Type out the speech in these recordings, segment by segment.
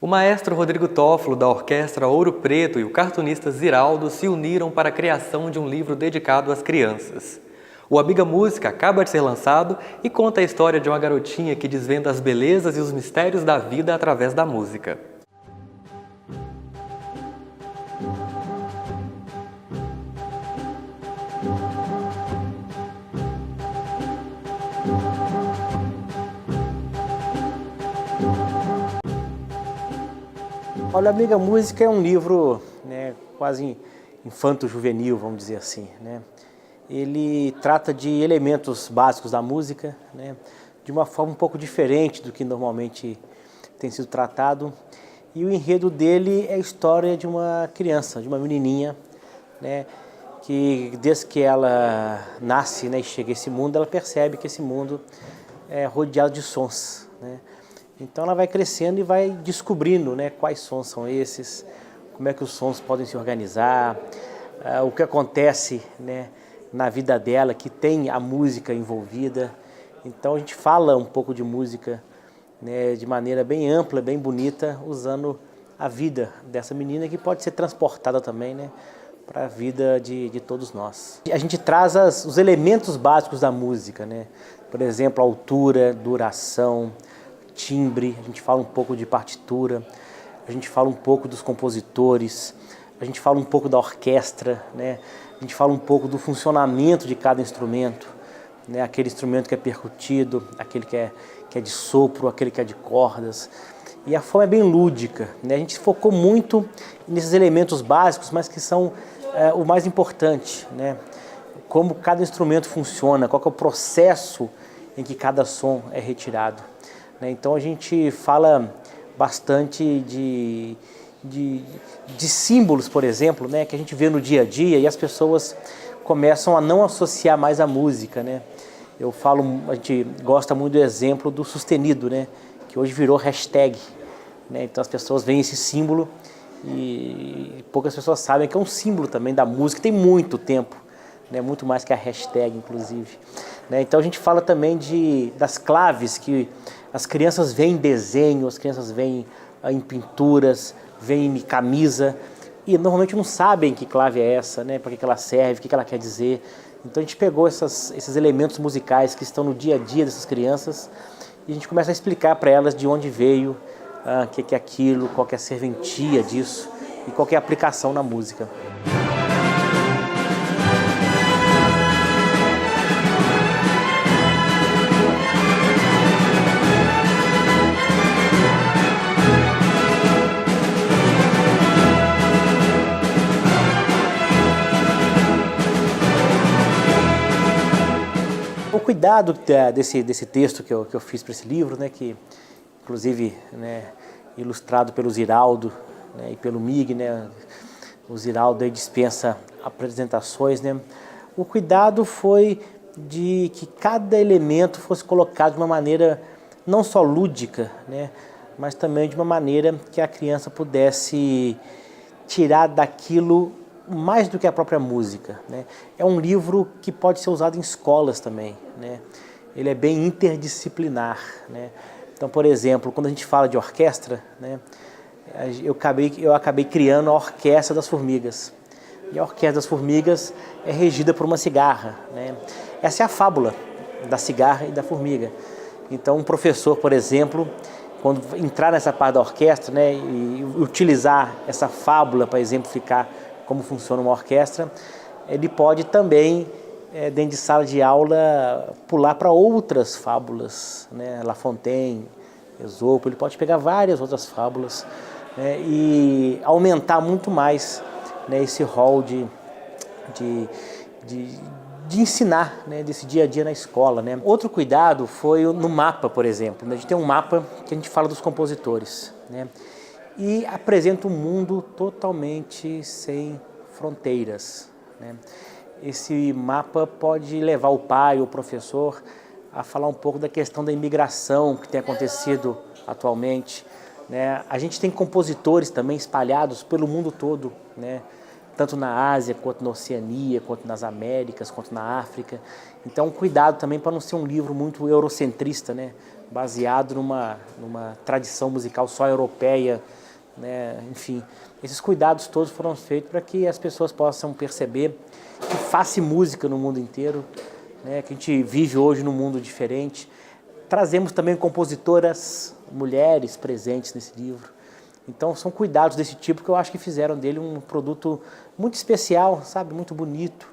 O maestro Rodrigo Toffolo, da Orquestra Ouro Preto, e o cartunista Ziraldo se uniram para a criação de um livro dedicado às crianças. O Amiga Música acaba de ser lançado e conta a história de uma garotinha que desvenda as belezas e os mistérios da vida através da música. Olha, Amiga Música é um livro, né, quase infanto-juvenil, vamos dizer assim, né? Ele trata de elementos básicos da música, né, de uma forma um pouco diferente do que normalmente tem sido tratado. E o enredo dele é a história de uma criança, de uma menininha, né, que desde que ela nasce, né, e chega a esse mundo, ela percebe que esse mundo é rodeado de sons, né? Então ela vai crescendo e vai descobrindo, né, quais sons são esses, como é que os sons podem se organizar, o que acontece, né, na vida dela, que tem a música envolvida. Então a gente fala um pouco de música, né, de maneira bem ampla, bem bonita, usando a vida dessa menina, que pode ser transportada também, né, para a vida de todos nós. A gente traz os elementos básicos da música, né? Por exemplo, altura, duração, timbre, a gente fala um pouco de partitura, a gente fala um pouco dos compositores, a gente fala um pouco da orquestra, né? A gente fala um pouco do funcionamento de cada instrumento, né? Aquele instrumento que é percutido, aquele que é de sopro, aquele que é de cordas. E a forma é bem lúdica, né? A gente focou muito nesses elementos básicos, mas que são o mais importante, né? Como cada instrumento funciona, qual que é o processo em que cada som é retirado. Então a gente fala bastante de símbolos, por exemplo, né, que a gente vê no dia a dia e as pessoas começam a não associar mais a música, né? A gente gosta muito do exemplo do sustenido, né, que hoje virou hashtag, né? Então as pessoas veem esse símbolo e poucas pessoas sabem que é um símbolo também da música, tem muito tempo, né, muito mais que a hashtag, inclusive. Então a gente fala também das claves que as crianças veem em desenho, as crianças veem em pinturas, veem em camisa e normalmente não sabem que clave é essa, né, para que ela serve, o que ela quer dizer. Então a gente pegou esses elementos musicais que estão no dia a dia dessas crianças e a gente começa a explicar para elas de onde veio, o que é aquilo, qual que é a serventia disso e qual que é a aplicação na música. O cuidado desse texto que eu fiz para esse livro, né, que inclusive, né, ilustrado pelo Ziraldo, né, e pelo Mig, né, o Ziraldo aí dispensa apresentações, né, o cuidado foi de que cada elemento fosse colocado de uma maneira não só lúdica, né, mas também de uma maneira que a criança pudesse tirar daquilo mais do que a própria música, né? É um livro que pode ser usado em escolas também, né? Ele é bem interdisciplinar, né? Então, por exemplo, quando a gente fala de orquestra, né, eu acabei criando a Orquestra das Formigas. E a Orquestra das Formigas é regida por uma cigarra, né? Essa é a fábula da cigarra e da formiga. Então, um professor, por exemplo, quando entrar nessa parte da orquestra, né, e utilizar essa fábula para exemplificar como funciona uma orquestra, ele pode também, dentro de sala de aula, pular para outras fábulas, né? La Fontaine, Esopo, ele pode pegar várias outras fábulas, né, e aumentar muito mais, né, esse rol de ensinar, né, desse dia a dia na escola, né. Outro cuidado foi no mapa, por exemplo, né? A gente tem um mapa que a gente fala dos compositores, né, e apresenta um mundo totalmente sem fronteiras, né. Esse mapa pode levar o pai ou o professor a falar um pouco da questão da imigração que tem acontecido atualmente, né. A gente tem compositores também espalhados pelo mundo todo, né, tanto na Ásia, quanto na Oceania, quanto nas Américas, quanto na África. Então, cuidado também para não ser um livro muito eurocentrista, né? Baseado numa tradição musical só europeia, né? Enfim, esses cuidados todos foram feitos para que as pessoas possam perceber que faz música no mundo inteiro, né? Que a gente vive hoje num mundo diferente. Trazemos também compositoras mulheres presentes nesse livro. Então são cuidados desse tipo que eu acho que fizeram dele um produto muito especial, sabe, muito bonito,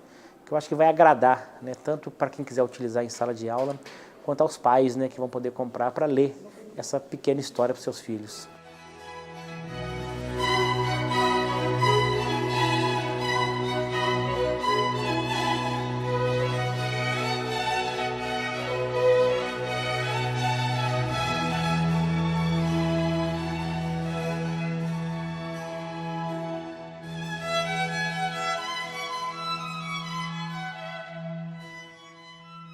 que eu acho que vai agradar, né, tanto para quem quiser utilizar em sala de aula, quanto aos pais, né, que vão poder comprar para ler essa pequena história para os seus filhos.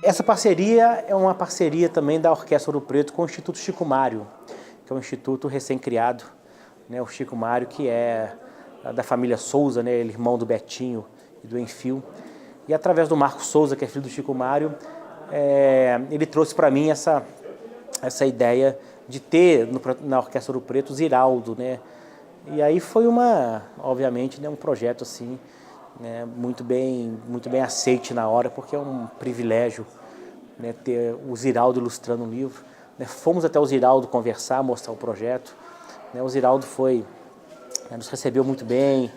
Essa parceria é uma parceria também da Orquestra Ouro Preto com o Instituto Chico Mário, que é um instituto recém-criado, né? O Chico Mário, que é da família Souza, né? Ele é irmão do Betinho e do Enfio. E através do Marco Souza, que é filho do Chico Mário, ele trouxe para mim essa ideia de ter na Orquestra Ouro Preto o Ziraldo, né? E aí foi obviamente, né, um projeto assim, né, muito bem aceite na hora, porque é um privilégio, né, ter o Ziraldo ilustrando um livro. Né, fomos até o Ziraldo conversar, mostrar o projeto. Né, o Ziraldo nos recebeu muito bem,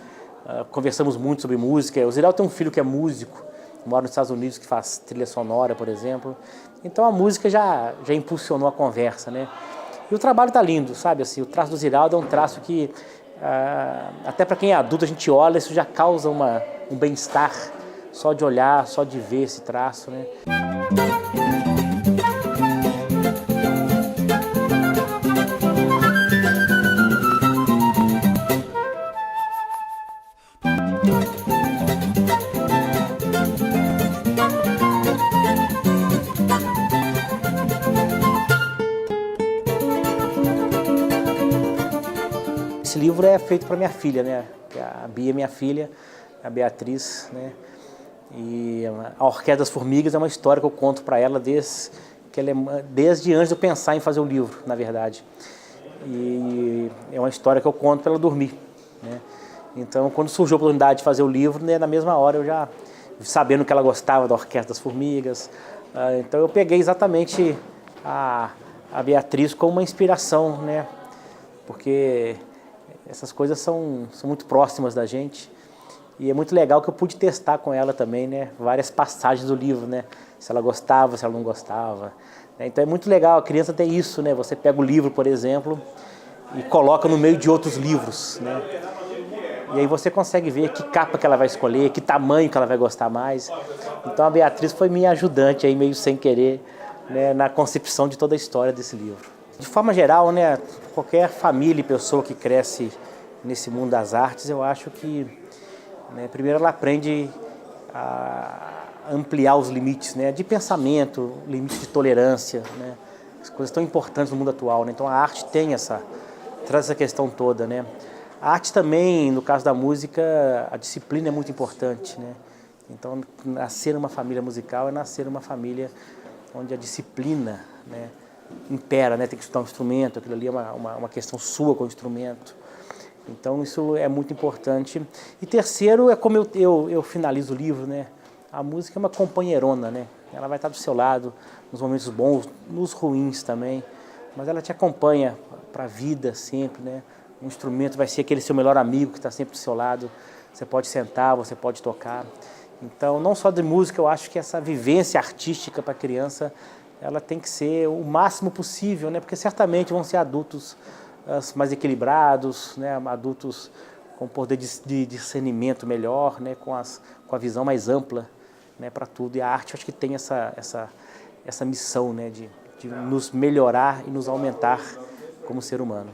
conversamos muito sobre música. O Ziraldo tem um filho que é músico, mora nos Estados Unidos, que faz trilha sonora, por exemplo. Então a música já impulsionou a conversa, né? E o trabalho está lindo, sabe? Assim, o traço do Ziraldo é um traço que, até para quem é adulto, a gente olha, isso já causa um bem-estar, só de olhar, só de ver esse traço, né? Esse livro é feito para minha filha, né? A Bia é minha filha, a Beatriz, né? E a Orquestra das Formigas é uma história que eu conto para ela desde antes de eu pensar em fazer o livro, na verdade. E é uma história que eu conto para ela dormir, né? Então, quando surgiu a oportunidade de fazer o livro, né, na mesma hora eu já, sabendo que ela gostava da Orquestra das Formigas, então eu peguei exatamente a Beatriz como uma inspiração, né? Porque essas coisas são muito próximas da gente e é muito legal que eu pude testar com ela também, né, várias passagens do livro, né, se ela gostava, se ela não gostava. Então é muito legal, a criança tem isso, né, você pega o livro, por exemplo, e coloca no meio de outros livros, né, e aí você consegue ver que capa que ela vai escolher, que tamanho que ela vai gostar mais. Então a Beatriz foi minha ajudante aí, meio sem querer, né, na concepção de toda a história desse livro. De forma geral, né, qualquer família e pessoa que cresce nesse mundo das artes, eu acho que, né, primeiro ela aprende a ampliar os limites, né, de pensamento, limites de tolerância, né, as coisas tão importantes no mundo atual, né, então a arte traz essa questão toda, né. A arte também, no caso da música, a disciplina é muito importante, né, então nascer numa família musical é nascer numa família onde a disciplina, né, impera, né? Tem que estudar um instrumento, aquilo ali é uma questão sua com o instrumento. Então isso é muito importante. E terceiro é como eu finalizo o livro, né? A música é uma companheirona, né? Ela vai estar do seu lado nos momentos bons, nos ruins também, mas ela te acompanha para a vida sempre, né? Um instrumento vai ser aquele seu melhor amigo que está sempre do seu lado. Você pode sentar, você pode tocar. Então, não só de música, eu acho que essa vivência artística para a criança ela tem que ser o máximo possível, né? Porque certamente vão ser adultos mais equilibrados, né? Adultos com poder de discernimento melhor, né? Com a visão mais ampla, né? Para tudo. E a arte, eu acho que tem essa missão, né? De nos melhorar e nos aumentar como ser humano.